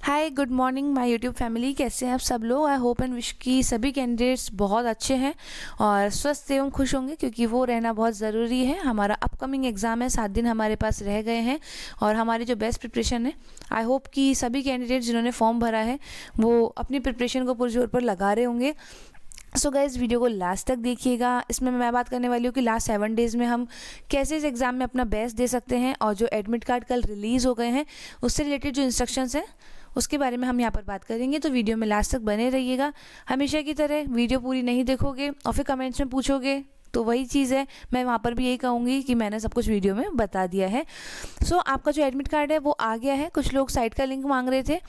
Hi good morning my YouTube family. कैसे हैं आप सब लोग। आई होप एंड विश कि सभी कैंडिडेट्स बहुत अच्छे हैं और स्वस्थ एवं खुश होंगे, क्योंकि वो रहना बहुत ज़रूरी है। हमारा अपकमिंग एग्ज़ाम है, 7 दिन हमारे पास रह गए हैं और हमारी जो बेस्ट प्रिपरेशन है, आई होप कि सभी कैंडिडेट्स जिन्होंने फॉर्म भरा है वो अपनी प्रिपरेशन को पुरजोर पर लगा रहे होंगे। सो गाइस, वीडियो को लास्ट तक देखिएगा। इसमें मैं बात करने वाली हूँ कि लास्ट 7 डेज़ में हम कैसे इस एग्ज़ाम में अपना बेस्ट दे सकते हैं, और जो एडमिट कार्ड कल रिलीज़ हो गए हैं उससे रिलेटेड जो इंस्ट्रक्शंस हैं उसके बारे में हम यहाँ पर बात करेंगे। तो वीडियो में लास्ट तक बने रहिएगा। हमेशा की तरह वीडियो पूरी नहीं देखोगे और फिर कमेंट्स में पूछोगे तो वही चीज़ है, मैं वहाँ पर भी यही कहूँगी कि मैंने सब कुछ वीडियो में बता दिया है। सो आपका जो एडमिट कार्ड है वो आ गया है। कुछ लोग साइट का लिंक मांग रहे थे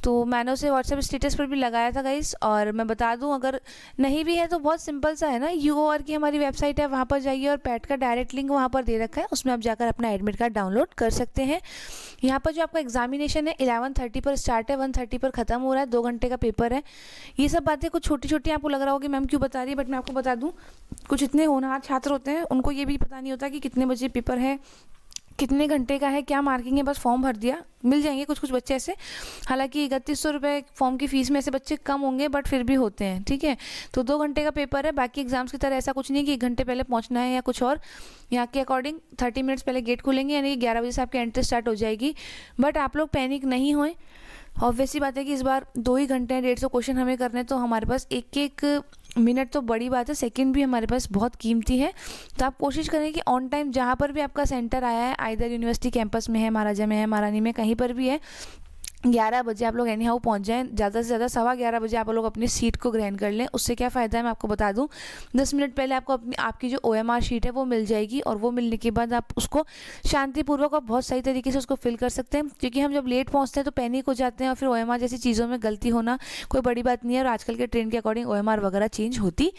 तो मैंने उसे व्हाट्सएप स्टेटस पर भी लगाया था गाइस। और मैं बता दूं, अगर नहीं भी है तो बहुत सिंपल सा है ना, यूओआर की हमारी वेबसाइट है, वहाँ पर जाइए और पैट का डायरेक्ट लिंक वहाँ पर दे रखा है, उसमें आप जाकर अपना एडमिट कार्ड डाउनलोड कर सकते हैं। यहाँ पर जो आपका एग्जामिनेशन है 11:30 पर स्टार्ट है, 1:30 पर ख़त्म हो रहा है, 2 घंटे का पेपर है। ये सब बातें कुछ छोटी छोटी आपको लग रहा होगा कि मैम क्यों बता रही है, बट मैं आपको बता दूँ, कुछ इतने होनहार छात्र होते हैं उनको ये भी पता नहीं होता कि कितने बजे पेपर है, कितने घंटे का है, क्या मार्किंग है। बस फॉर्म भर दिया, मिल जाएंगे कुछ कुछ बच्चे ऐसे। हालांकि 3100 रुपये फॉर्म की फ़ीस में ऐसे बच्चे कम होंगे, बट फिर भी होते हैं, ठीक है। तो 2 घंटे का पेपर है। बाकी एग्जाम्स की तरह ऐसा कुछ नहीं कि 1 घंटे पहले पहुंचना है या कुछ और। यहाँ के अकॉर्डिंग 30 मिनट्स पहले गेट खुलेंगे, यानी कि 11 बजे से आपकी एंट्री स्टार्ट हो जाएगी। बट आप लोग पैनिक नहीं होएं। ऑब्वियस सी बात है कि इस बार 2 ही घंटे हैं, 150 क्वेश्चन हमें करने, तो हमारे पास एक एक मिनट तो बड़ी बात है, सेकंड भी हमारे पास बहुत कीमती है। तो आप कोशिश करें कि ऑन टाइम जहाँ पर भी आपका सेंटर आया है, आइदर यूनिवर्सिटी कैंपस में है, महाराजा में है, महारानी में, कहीं पर भी है, 11 बजे आप लोग एनी हाउ पहुँच जाएँ। ज़्यादा से ज़्यादा 11:15 बजे आप लोग अपनी सीट को ग्रहण कर लें। उससे क्या फ़ायदा है मैं आपको बता दूं, 10 मिनट पहले आपको आपकी जो OMR शीट है वो मिल जाएगी, और वो मिलने के बाद आप उसको शांतिपूर्वक और बहुत सही तरीके से उसको फिल कर सकते हैं। क्योंकि हम जब लेट पहुँचते हैं तो पैनिक हो जाते हैं, और फिर OMR जैसी चीज़ों में गलती होना कोई बड़ी बात नहीं है, और आजकल के ट्रेंड के अकॉर्डिंग OMR वगैरह चेंज होती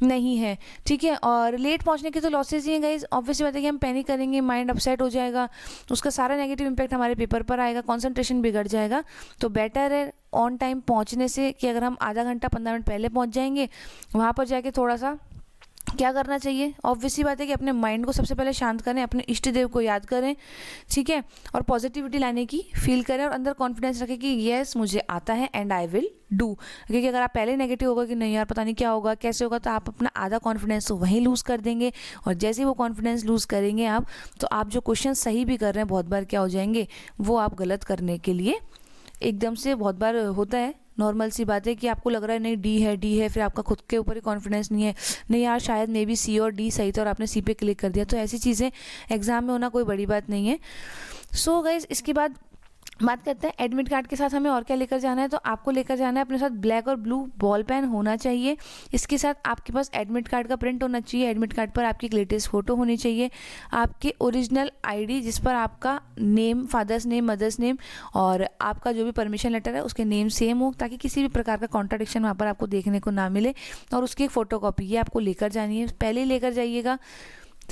नहीं है, ठीक है। और लेट पहुँचने के तो लॉसेज ही हैं गाइज। ऑब्वियसली बात है कि हम पैनिक करेंगे, माइंड अपसेट हो जाएगा, उसका सारा नेगेटिव इंपैक्ट हमारे पेपर पर आएगा, कॉन्सेंट्रेशन बिगड़ जाएगा। तो बेटर है ऑन टाइम पहुंचने से कि अगर हम आधा घंटा 15 मिनट पहले पहुंच जाएंगे, वहाँ पर जाके थोड़ा सा क्या करना चाहिए, ऑब्वियसली बात है कि अपने माइंड को सबसे पहले शांत करें, अपने इष्ट देव को याद करें, ठीक है, और पॉजिटिविटी लाने की फील करें, और अंदर कॉन्फिडेंस रखें कि येस मुझे आता है एंड आई विल डू। क्योंकि अगर आप पहले नेगेटिव होगा कि नहीं यार पता नहीं क्या होगा, कैसे होगा, तो आप अपना आधा कॉन्फिडेंस तो वहीं लूज़ कर देंगे। और जैसे ही वो कॉन्फिडेंस लूज़ करेंगे आप, तो आप जो क्वेश्चन सही भी कर रहे हैं बहुत बार क्या हो जाएंगे, वो आप गलत करने के लिए एकदम से, बहुत बार होता है, नॉर्मल सी बात है कि आपको लग रहा है नहीं डी है, फिर आपका खुद के ऊपर ही कॉन्फिडेंस नहीं है, नहीं यार शायद मे बी C और D सही था और आपने C पे क्लिक कर दिया। तो ऐसी चीज़ें एग्ज़ाम में होना कोई बड़ी बात नहीं है। सो गाइज, इसके बाद बात करते हैं एडमिट कार्ड के साथ हमें और क्या लेकर जाना है। तो आपको लेकर जाना है अपने साथ ब्लैक और ब्लू बॉल पेन होना चाहिए। इसके साथ आपके पास एडमिट कार्ड का प्रिंट होना चाहिए। एडमिट कार्ड पर आपकी लेटेस्ट फ़ोटो होनी चाहिए, आपके ओरिजिनल ID जिस पर आपका name, father's name, mother's name, और आपका जो भी परमिशन लेटर है उसके नेम सेम हो, ताकि किसी भी प्रकार का कॉन्ट्राडिक्शन वहाँ पर आपको देखने को ना मिले। और उसकी एक फ़ोटोकॉपी ये आपको लेकर जानी है, पहले ही लेकर जाइएगा,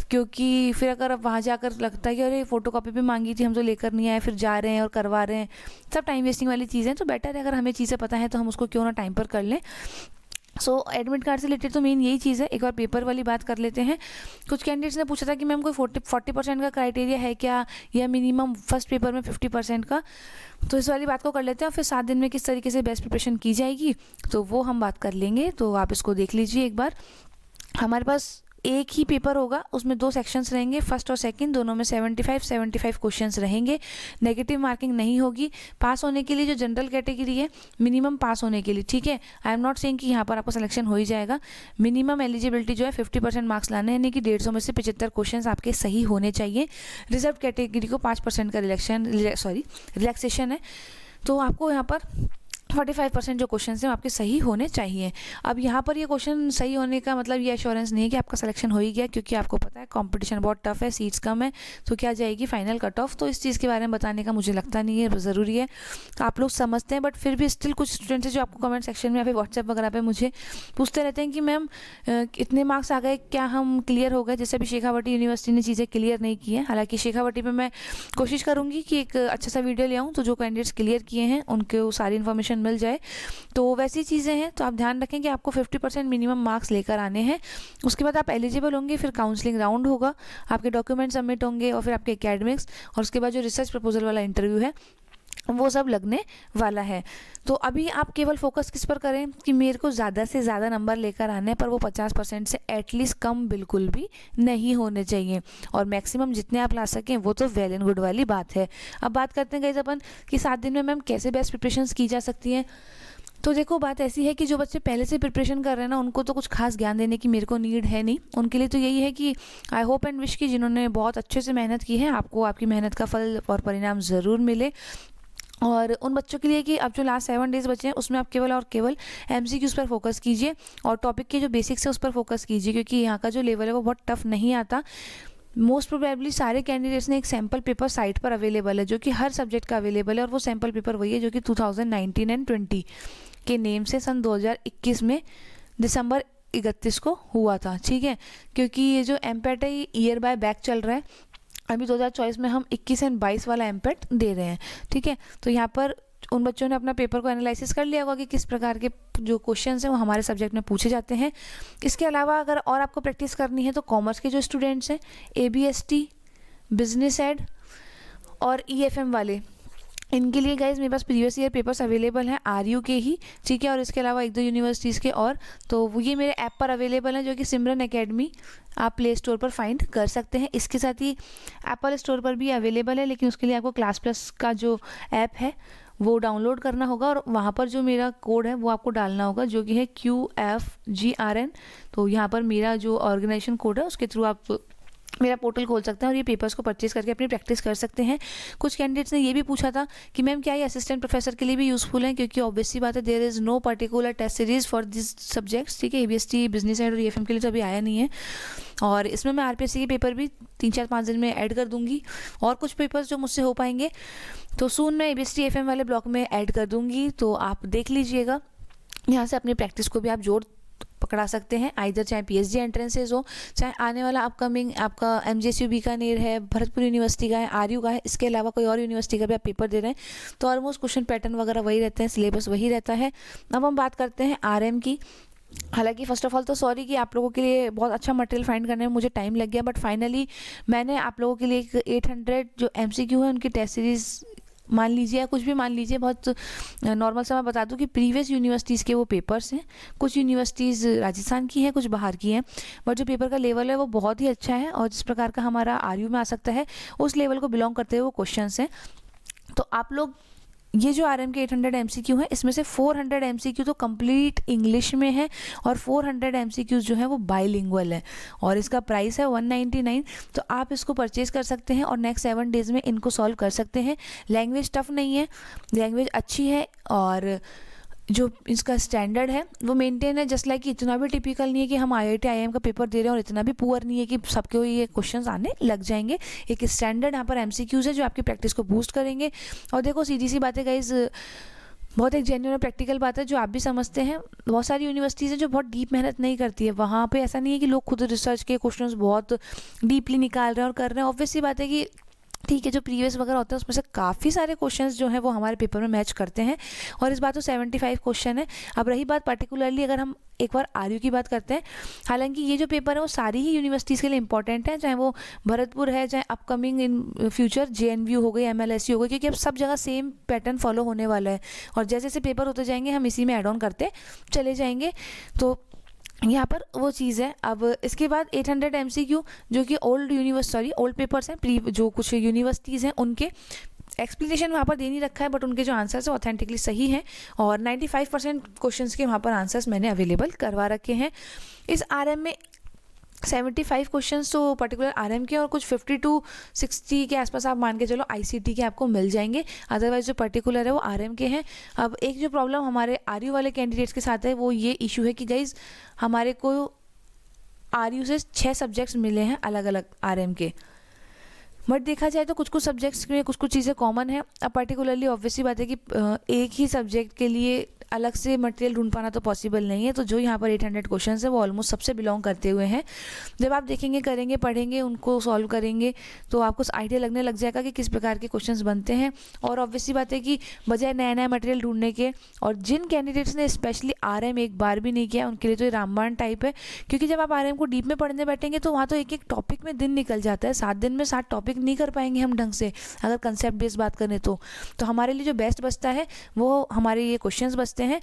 क्योंकि फिर अगर अब वहाँ जाकर लगता है कि अरे फ़ोटो कॉपी भी मांगी थी, हम तो लेकर नहीं आए, फिर जा रहे हैं और करवा रहे हैं, सब टाइम वेस्टिंग वाली चीज़ें। तो बेटर है अगर हमें चीज़ें पता है तो हम उसको क्यों ना टाइम पर कर लें। सो एडमिट कार्ड से रिलेटेड तो मेन यही चीज़ है। एक बार पेपर वाली बात कर लेते हैं। कुछ कैंडिडेट्स ने पूछा था कि मैम कोई 40% का क्राइटेरिया है क्या, या मिनिमम फर्स्ट पेपर में 50% का। तो इस वाली बात को कर लेते हैं, और फिर 7 दिन में किस तरीके से बेस्ट प्रिपरेशन की जाएगी तो वो हम बात कर लेंगे। तो आप इसको देख लीजिए एक बार। हमारे पास एक ही पेपर होगा, उसमें 2 सेक्शंस रहेंगे, फर्स्ट और सेकंड, दोनों में 75 क्वेश्चंस रहेंगे। नेगेटिव मार्किंग नहीं होगी। पास होने के लिए जो जनरल कैटेगरी है, मिनिमम पास होने के लिए, ठीक है, आई एम नॉट सेइंग कि यहाँ पर आपको सिलेक्शन हो ही जाएगा। मिनिमम एलिजिबिलिटी जो है 50% मार्क्स लाने, यानी कि 150 में से 75 क्वेश्चन आपके सही होने चाहिए। रिजर्व कैटेगरी को 5% का रिलैक्सेशन है। तो आपको यहाँ पर 45% जो क्वेश्चन हैं आपके सही होने चाहिए। अब यहाँ पर ये क्वेश्चन सही होने का मतलब ये एश्योरेंस नहीं है कि आपका सिलेक्शन हो ही गया, क्योंकि आपको पता है कंपटीशन बहुत टफ है, सीट्स कम है, तो क्या जाएगी फाइनल कट ऑफ। तो इस चीज़ के बारे में बताने का मुझे लगता नहीं है ज़रूरी है, आप लोग समझते हैं। बट फिर भी स्टिल कुछ स्टूडेंट्स हैं जो आपको कमेंट सेक्शन में या फिर व्हाट्सएप वगैरह पर मुझे पूछते रहते हैं कि मैम इतने मार्क्स आ गए, क्या हम क्लियर हो गए। जैसे अभी शेखावटी यूनिवर्सिटी ने चीज़ें क्लियर नहीं की हैं। हालाँकि शेखावटी पर मैं कोशिश करूँगी कि एक अच्छा सा वीडियो ले आऊँ, तो जो कैंडिडेट्स क्लियर किए हैं उनको सारी इन्फॉर्मेशन मिल जाए। तो वैसी चीज़ें हैं, तो आप ध्यान रखें कि आपको 50% मिनिमम मार्क्स लेकर आने हैं। उसके बाद आप एलिजिबल होंगे, फिर काउंसलिंग राउंड होगा, आपके डॉक्यूमेंट सबमिट होंगे, और फिर आपके एकेडमिक्स, और उसके बाद जो रिसर्च प्रपोजल वाला इंटरव्यू है वो सब लगने वाला है। तो अभी आप केवल फोकस किस पर करें कि मेरे को ज़्यादा से ज़्यादा नंबर लेकर आने, पर वो 50% से एटलीस्ट कम बिल्कुल भी नहीं होने चाहिए, और मैक्सिमम जितने आप ला सकें वो तो वेल एंड गुड वाली बात है। अब बात करते हैं गाइस अपन कि 7 दिन में मैम कैसे बेस्ट प्रिपरेशंस की जा सकती हैं। तो देखो बात ऐसी है कि जो बच्चे पहले से प्रिपरेशन कर रहे हैं ना, उनको तो कुछ खास ज्ञान देने की मेरे को नीड है नहीं। उनके लिए तो यही है कि आई होप एंड विश कि जिन्होंने बहुत अच्छे से मेहनत की है, आपको आपकी मेहनत का फल और परिणाम ज़रूर मिले। और उन बच्चों के लिए कि अब जो लास्ट 7 डेज़ बचे हैं उसमें आप केवल और केवल MCQs पर फोकस कीजिए और टॉपिक के जो बेसिक्स है उस पर फोकस कीजिए, क्योंकि यहाँ का जो लेवल है वो बहुत टफ नहीं आता। मोस्ट प्रोबेबली सारे कैंडिडेट्स ने एक सैम्पल पेपर साइट पर अवेलेबल है जो कि हर सब्जेक्ट का अवेलेबल है, और वो सैम्पल पेपर वही है जो कि 2019 एंड 20 के नेम से सन 2021 में दिसंबर 31 को हुआ था। ठीक है, क्योंकि ये जो एमपेट है ये ईयर बाय बैक चल रहा है। अभी 2024 में हम 21 एंड 22 वाला एमपेट दे रहे हैं। ठीक है, तो यहाँ पर उन बच्चों ने अपना पेपर को एनालिसिस कर लिया होगा कि किस प्रकार के जो क्वेश्चंस हैं वो हमारे सब्जेक्ट में पूछे जाते हैं। इसके अलावा अगर और आपको प्रैक्टिस करनी है तो कॉमर्स के जो स्टूडेंट्स हैं, ABST, बिजनेस एड और EFM वाले, इनके लिए गाइज मेरे पास प्रीवियस ईयर पेपर्स अवेलेबल हैं RU के ही। ठीक है, और इसके अलावा 1-2 यूनिवर्सिटीज़ के और, तो वो ये मेरे ऐप पर अवेलेबल हैं जो कि सिमरन एकेडमी आप प्ले स्टोर पर फाइंड कर सकते हैं। इसके साथ ही एप्पल स्टोर पर भी अवेलेबल है, लेकिन उसके लिए आपको क्लास प्लस का जो ऐप है वो डाउनलोड करना होगा, और वहाँ पर जो मेरा कोड है वो आपको डालना होगा जो कि है QFGRN। तो यहाँ पर मेरा जो ऑर्गेनाइजेशन कोड है उसके थ्रू आप मेरा पोर्टल खोल सकते हैं और ये पेपर्स को परचेज करके अपनी प्रैक्टिस कर सकते हैं। कुछ कैंडिडेट्स ने ये भी पूछा था कि मैम क्या ये असिस्टेंट प्रोफेसर के लिए भी यूज़फुल है, क्योंकि ऑब्वियसली बात है there is no particular test series for this subjects. ठीक है, ABST, बिजनेस एड और EFM के लिए तो अभी आया नहीं है, और इसमें मैं RPSC के पेपर भी 3-4-5 दिन में ऐड कर दूंगी, और कुछ पेपर्स जो मुझसे हो पाएंगे तो सून मैं ABST EFM वाले ब्लॉक में ऐड कर दूंगी। तो आप देख लीजिएगा, यहाँ से अपनी प्रैक्टिस को भी आप जोड़ पकड़ा सकते हैं। आइधर चाहे PhD एंट्रेंसेज हो, चाहे आने वाला अपकमिंग आपका MJSU बीकानेर है, भरतपुर यूनिवर्सिटी का है, RU का है, इसके अलावा कोई और यूनिवर्सिटी का भी आप पेपर दे रहे हैं तो ऑलमोस्ट क्वेश्चन पैटर्न वगैरह वही रहते हैं, सिलेबस वही रहता है। अब हम बात करते हैं RM की। हालांकि फर्स्ट ऑफ ऑल तो सॉरी कि आप लोगों के लिए बहुत अच्छा मटेरियल फाइंड करने में मुझे टाइम लग गया, बट फाइनली मैंने आप लोगों के लिए एक 800 जो MCQ है उनकी टेस्ट सीरीज़ मान लीजिए या कुछ भी मान लीजिए, बहुत नॉर्मल सा मैं बता दूं कि प्रीवियस यूनिवर्सिटीज़ के वो पेपर्स हैं। कुछ यूनिवर्सिटीज़ राजस्थान की हैं, कुछ बाहर की हैं, बट जो पेपर का लेवल है वो बहुत ही अच्छा है, और जिस प्रकार का हमारा RU में आ सकता है उस लेवल को बिलोंग करते हुए वो क्वेश्चंस हैं। तो आप लोग ये जो RM के 800 MCQ है, इसमें से 400 MCQ तो कंप्लीट इंग्लिश में है और 400 MCQs जो है वो बाइलिंगुअल है, और इसका प्राइस है 199। तो आप इसको परचेज कर सकते हैं और नेक्स्ट 7 डेज़ में इनको सॉल्व कर सकते हैं। लैंग्वेज टफ नहीं है, लैंग्वेज अच्छी है, और जो इसका स्टैंडर्ड है वो मेंटेन है। जस्ट लाइक इतना भी टिपिकल नहीं है कि हम IIT IIM का पेपर दे रहे हैं, और इतना भी पुअर नहीं है कि सबके ये क्वेश्चंस आने लग जाएंगे। एक स्टैंडर्ड यहाँ पर MCQs है जो आपकी प्रैक्टिस को बूस्ट करेंगे। और देखो सीधी सी बात है गाइज, बहुत एक जेन्युइन और प्रैक्टिकल बात है जो आप भी समझते हैं। बहुत सारी यूनिवर्सिटीज़ हैं जो बहुत डीप मेहनत नहीं करती है, वहाँ पे ऐसा नहीं है कि लोग खुद रिसर्च के क्वेश्चंस बहुत डीपली निकाल रहे हैं और कर रहे हैं। ऑब्वियसली बात है कि ठीक है, जो प्रीवियस वगैरह होता है उसमें से काफ़ी सारे क्वेश्चंस जो हैं वो हमारे पेपर में मैच करते हैं, और इस बात तो 75 क्वेश्चन है। अब रही बात पर्टिकुलरली अगर हम एक बार RU की बात करते हैं, हालांकि ये जो पेपर है वो सारी ही यूनिवर्सिटीज़ के लिए इंपॉर्टेंट है, चाहे वो भरतपुर है, चाहे अपकमिंग इन फ्यूचर JNVU हो गई, MLSU हो गई, क्योंकि अब सब जगह सेम पैटर्न फॉलो होने वाला है, और जैसे जैसे पेपर होते जाएंगे हम इसी में ऐड ऑन करते चले जाएंगे। तो यहाँ पर वो चीज़ है। अब इसके बाद 800 MCQ जो कि ओल्ड पेपर्स हैं, जो कुछ यूनिवर्सिटीज़ हैं उनके एक्सप्लेनेशन वहाँ पर दे नहीं रखा है, बट उनके जो आंसर्स है ऑथेंटिकली सही हैं, और 95% क्वेश्चंस के वहाँ पर आंसर्स मैंने अवेलेबल करवा रखे हैं। इस RM में 75 क्वेश्चंस तो पर्टिकुलर RM के, और कुछ 50 to 60 के आसपास आप मान के चलो ICT के आपको मिल जाएंगे। अदरवाइज जो पर्टिकुलर है वो RM के हैं। अब एक जो प्रॉब्लम हमारे RU वाले कैंडिडेट्स के साथ है वो ये इशू है कि गाइज हमारे को RU से 6 सब्जेक्ट्स मिले हैं अलग अलग RM के, बट देखा जाए तो कुछ कुछ सब्जेक्ट्स में कुछ कुछ चीज़ें कॉमन है। अब पर्टिकुलरली ऑब्वियसली बात है कि एक ही सब्जेक्ट के लिए अलग से मटेरियल ढूंढ पाना तो पॉसिबल नहीं है। तो जो यहाँ पर 800 क्वेश्चन है वो ऑलमोस्ट सबसे बिलोंग करते हुए हैं। जब आप देखेंगे, करेंगे, पढ़ेंगे, उनको सॉल्व करेंगे तो आपको आइडिया लगने लग जाएगा कि किस प्रकार के क्वेश्चंस बनते हैं। और ऑब्वियसली बात है कि बजाय नया नया मटेरियल ढूंढने के, और जिन कैंडिडेट्स ने स्पेशली आरएम एक बार भी नहीं किया उनके लिए तो ये रामबाण टाइप है, क्योंकि जब आप आरएम को डीप में पढ़ने बैठेंगे तो वहाँ तो एक एक टॉपिक में दिन निकल जाता है। 7 दिन में 7 टॉपिक नहीं कर पाएंगे हम ढंग से, अगर कंसेप्ट बेस्ड बात करें तो हमारे लिए जो बेस्ट बचता है वो हमारे ये क्वेश्चंस बचते हैं।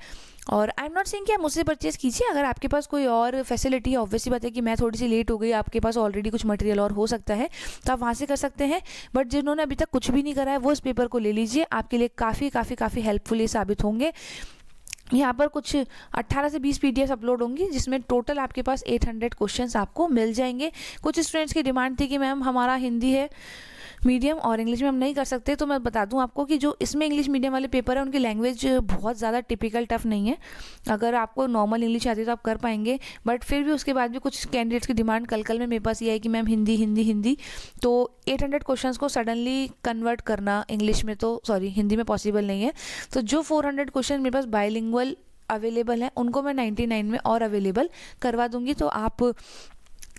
और आई एम नॉट सेइंग कि आप मुझसे परचेज़ कीजिए, अगर आपके पास कोई और फैसिलिटी है, ऑब्वियसली बात है कि मैं थोड़ी सी लेट हो गई, आपके पास ऑलरेडी कुछ मटेरियल और हो सकता है तो आप वहाँ से कर सकते हैं। बट जिन्होंने अभी तक कुछ भी नहीं करा है वो इस पेपर को ले लीजिए, आपके लिए काफ़ी हेल्पफुल ये साबित होंगे। यहाँ पर कुछ 18 से 20 पीडीएफ अपलोड होंगी जिसमें टोटल आपके पास 800 क्वेश्चंस आपको मिल जाएंगे। कुछ स्टूडेंट्स की डिमांड थी कि मैम हमारा हिंदी है मीडियम और इंग्लिश में हम नहीं कर सकते, तो मैं बता दूं आपको कि जो इसमें इंग्लिश मीडियम वाले पेपर है उनकी लैंग्वेज बहुत ज़्यादा टिपिकल टफ नहीं है। अगर आपको नॉर्मल इंग्लिश आती है तो आप कर पाएंगे, बट फिर भी उसके बाद भी कुछ कैंडिडेट्स की डिमांड कल में मेरे पास ये है कि मैम हिंदी। तो 800 क्वेश्चंस को सडनली कन्वर्ट करना इंग्लिश में तो हिंदी में पॉसिबल नहीं है। तो जो 400 क्वेश्चन मेरे पास बाइलिंगुअल अवेलेबल हैं उनको मैं 99 में और अवेलेबल करवा दूंगी। तो आप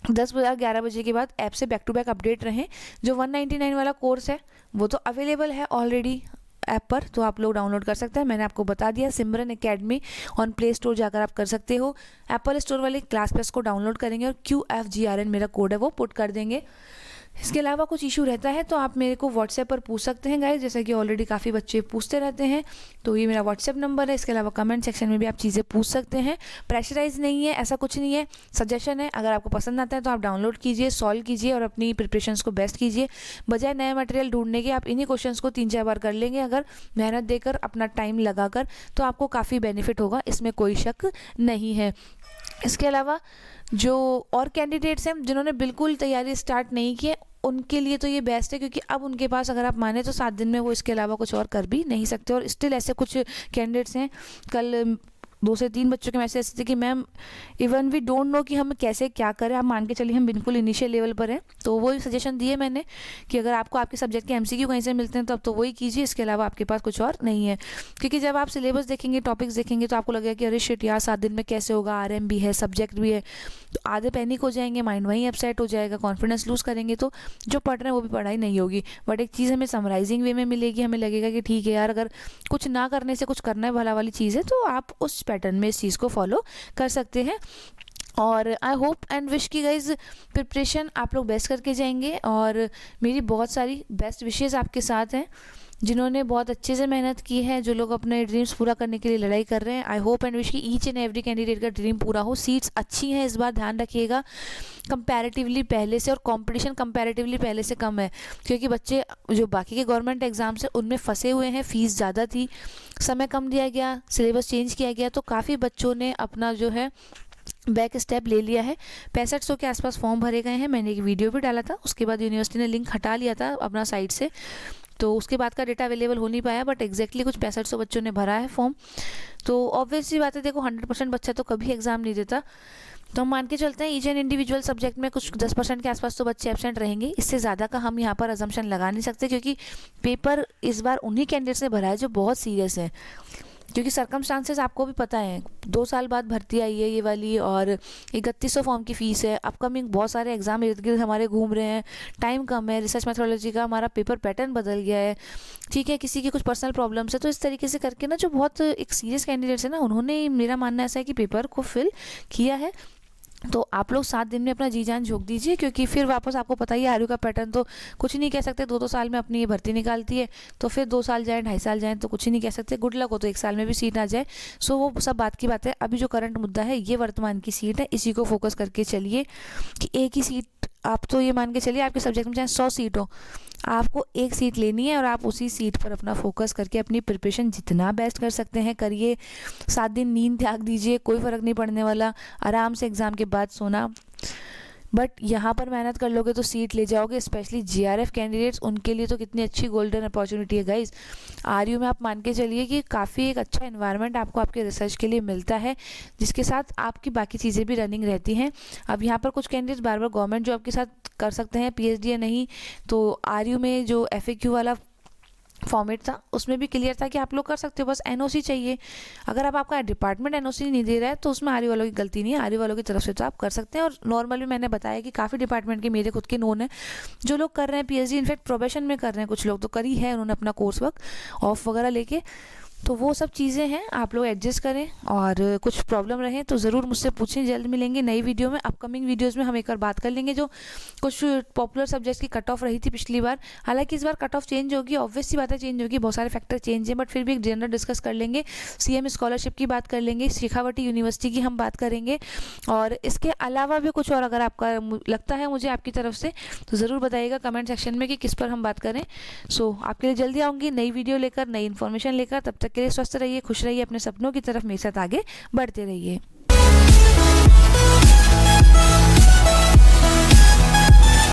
10 बजे 11 बजे के बाद ऐप से बैक टू बैक अपडेट रहें। जो 199 वाला कोर्स है वो तो अवेलेबल है ऑलरेडी ऐप पर, तो आप लोग डाउनलोड कर सकते हैं। मैंने आपको बता दिया, सिमरन एकेडमी ऑन प्ले स्टोर जाकर आप कर सकते हो। एप्पल स्टोर वाले क्लास प्लस को डाउनलोड करेंगे और QFGRN मेरा कोड है वो पुट कर देंगे। इसके अलावा कुछ इशू रहता है तो आप मेरे को व्हाट्सएप पर पूछ सकते हैं गाइस, जैसा कि ऑलरेडी काफ़ी बच्चे पूछते रहते हैं, तो ये मेरा व्हाट्सएप नंबर है। इसके अलावा कमेंट सेक्शन में भी आप चीज़ें पूछ सकते हैं। प्रेशराइज नहीं है, ऐसा कुछ नहीं है, सजेशन है। अगर आपको पसंद आता है तो आप डाउनलोड कीजिए, सॉल्व कीजिए और अपनी प्रिपरेशंस को बेस्ट कीजिए। बजाय नए मटेरियल ढूंढने के आप इन्हीं क्वेश्चंस को 3-4 बार कर लेंगे अगर मेहनत देकर, अपना टाइम लगाकर, तो आपको काफ़ी बेनिफिट होगा, इसमें कोई शक नहीं है। इसके अलावा जो और कैंडिडेट्स हैं जिन्होंने बिल्कुल तैयारी स्टार्ट नहीं की है उनके लिए तो ये बेस्ट है, क्योंकि अब उनके पास अगर आप माने तो 7 दिन में वो इसके अलावा कुछ और कर भी नहीं सकते। और स्टिल ऐसे कुछ कैंडिडेट्स हैं, कल 2 से 3 बच्चों के मैसेज ऐसे थे कि ma'am even we don't know कि हम कैसे क्या करें। आप मान के चलिए हम बिल्कुल इनिशियल लेवल पर हैं, तो वही सजेशन दिए मैंने कि अगर आपको आपके सब्जेक्ट के MCQ कहीं से मिलते हैं तो अब तो वही कीजिए, इसके अलावा आपके पास कुछ और नहीं है। क्योंकि जब आप सिलेबस देखेंगे, टॉपिक्स देखेंगे, तो आपको लगेगा कि अरे शिट यार 7 दिन में कैसे होगा, RM भी है, सब्जेक्ट भी है, तो आधे पैनिक हो जाएंगे, माइंड वहीं अपसेट हो जाएगा, कॉन्फिडेंस लूज़ करेंगे, तो जो पढ़ रहे हैं वो भी पढ़ाई नहीं होगी। बट एक चीज़ हमें समराइजिंग वे में मिलेगी, हमें लगेगा कि ठीक है यार, अगर कुछ ना करने से कुछ करना है भला वाली चीज़ है, तो आप उस पैटर्न में इस चीज़ को फॉलो कर सकते हैं। और आई होप एंड विश की गाइज प्रिपरेशन आप लोग बेस्ट करके जाएंगे, और मेरी बहुत सारी बेस्ट विशेज़ आपके साथ हैं जिन्होंने बहुत अच्छे से मेहनत की है, जो लोग अपने ड्रीम्स पूरा करने के लिए लड़ाई कर रहे हैं। आई होप एंड विश की ईच एंड एवरी कैंडिडेट का ड्रीम पूरा हो। सीट्स अच्छी हैं इस बार, ध्यान रखिएगा, कंपैरेटिवली पहले से, और कंपटीशन कंपैरेटिवली पहले से कम है, क्योंकि बच्चे जो बाकी के गवर्नमेंट एग्जाम्स हैं उनमें फंसे हुए हैं। फ़ीस ज़्यादा थी, समय कम दिया गया, सिलेबस चेंज किया गया, तो काफ़ी बच्चों ने अपना जो है बैक स्टेप ले लिया है। 6500 के आसपास फॉर्म भरे गए हैं, मैंने एक वीडियो भी डाला था, उसके बाद यूनिवर्सिटी ने लिंक हटा लिया था अपना साइट से, तो उसके बाद का डेटा अवेलेबल हो नहीं पाया, बट एग्जैक्टली कुछ 6500 बच्चों ने भरा है फॉर्म। तो ऑब्वियसली बात है, देखो 100% बच्चा तो कभी एग्ज़ाम नहीं देता, तो हम मान के चलते हैं ईच एंड इंडिविजुअल सब्जेक्ट में कुछ 10% के आसपास तो बच्चे एब्सेंट रहेंगे। इससे ज़्यादा का हम यहाँ पर अजम्पशन लगा नहीं सकते, क्योंकि पेपर इस बार उन्हीं कैंडिडेट्स ने भरा है जो बहुत सीरियस है। क्योंकि सर्कमस्टांसेस आपको भी पता है, 2 साल बाद भर्ती आई है ये वाली, और 3100 फॉर्म की फ़ीस है, अपकमिंग बहुत सारे एग्जाम इर्द गिर्द हमारे घूम रहे हैं, टाइम कम है, रिसर्च मेथोडोलॉजी का हमारा पेपर पैटर्न बदल गया है, ठीक है, किसी की कुछ पर्सनल प्रॉब्लम्स है, तो इस तरीके से करके ना जो बहुत एक सीरियस कैंडिडेट्स है ना, उन्होंने, मेरा मानना ऐसा है कि पेपर को फिल किया है। तो आप लोग 7 दिन में अपना जी जान झोंक दीजिए, क्योंकि फिर वापस आपको पता ही है आरयू का पैटर्न तो कुछ नहीं कह सकते, 2-2 साल में अपनी ये भर्ती निकालती है, तो फिर 2 साल जाए, 2.5 साल जाए तो कुछ नहीं कह सकते। गुड लक हो तो 1 साल में भी सीट आ जाए, सो वो सब बात की बात है। अभी जो करंट मुद्दा है ये वर्तमान की सीट है, इसी को फोकस करके चलिए कि एक ही सीट, आप तो ये मान के चलिए आपके सब्जेक्ट में चाहे 100 सीट हो, आपको एक सीट लेनी है और आप उसी सीट पर अपना फोकस करके अपनी प्रिपरेशन जितना बेस्ट कर सकते हैं करिए। 7 दिन नींद त्याग दीजिए, कोई फ़र्क नहीं पड़ने वाला, आराम से एग्ज़ाम के बाद सोना, बट यहाँ पर मेहनत कर लोगे तो सीट ले जाओगे। स्पेशली GRF कैंडिडेट्स, उनके लिए तो कितनी अच्छी गोल्डन अपॉर्चुनिटी है गाइज। आरयू में आप मान के चलिए कि काफ़ी एक अच्छा एनवायरनमेंट आपको आपके रिसर्च के लिए मिलता है, जिसके साथ आपकी बाकी चीज़ें भी रनिंग रहती हैं। अब यहाँ पर कुछ कैंडिडेट्स बार बार गवर्नमेंट जॉब के साथ कर सकते हैं PhD या नहीं, तो आरयू में जो FAQ वाला फॉर्मेट था, उसमें भी क्लियर था कि आप लोग कर सकते हो, बस एनओसी चाहिए। अगर अब आपका डिपार्टमेंट एनओसी नहीं दे रहा है तो उसमें आरई वालों की गलती नहीं है, आरई वालों की तरफ से तो आप कर सकते हैं। और नॉर्मली मैंने बताया कि काफ़ी डिपार्टमेंट के मेरे खुद के नोन है जो लोग कर रहे हैं पीएचडी, इनफैक्ट प्रोफेशन में कर रहे हैं, कुछ लोग तो करी है उन्होंने अपना कोर्स वर्क ऑफ वगैरह लेके। तो वो सब चीज़ें हैं, आप लोग एडजस्ट करें, और कुछ प्रॉब्लम रहे तो ज़रूर मुझसे पूछें। जल्द मिलेंगे नई वीडियो में, अपकमिंग वीडियोस में हम एक बार बात कर लेंगे जो कुछ पॉपुलर सब्जेक्ट्स की कट ऑफ रही थी पिछली बार। हालांकि इस बार कट ऑफ चेंज होगी, ऑब्वियस सी बात है चेंज होगी, बहुत सारे फैक्टर चेंज हैं, बट फिर भी एक जनरल डिस्कस कर लेंगे। सीएम स्कॉलरशिप की बात कर लेंगे, शेखावटी यूनिवर्सिटी की हम बात करेंगे, और इसके अलावा भी कुछ और अगर आपका लगता है मुझे आपकी तरफ से तो ज़रूर बताइएगा कमेंट सेक्शन में कि किस पर हम बात करें। सो आपके लिए जल्दी आऊँगी नई वीडियो लेकर, नई इन्फॉर्मेशन लेकर। तब तक के लिए स्वस्थ रहिए, खुश रहिए, अपने सपनों की तरफ मेरे साथ आगे बढ़ते रहिए।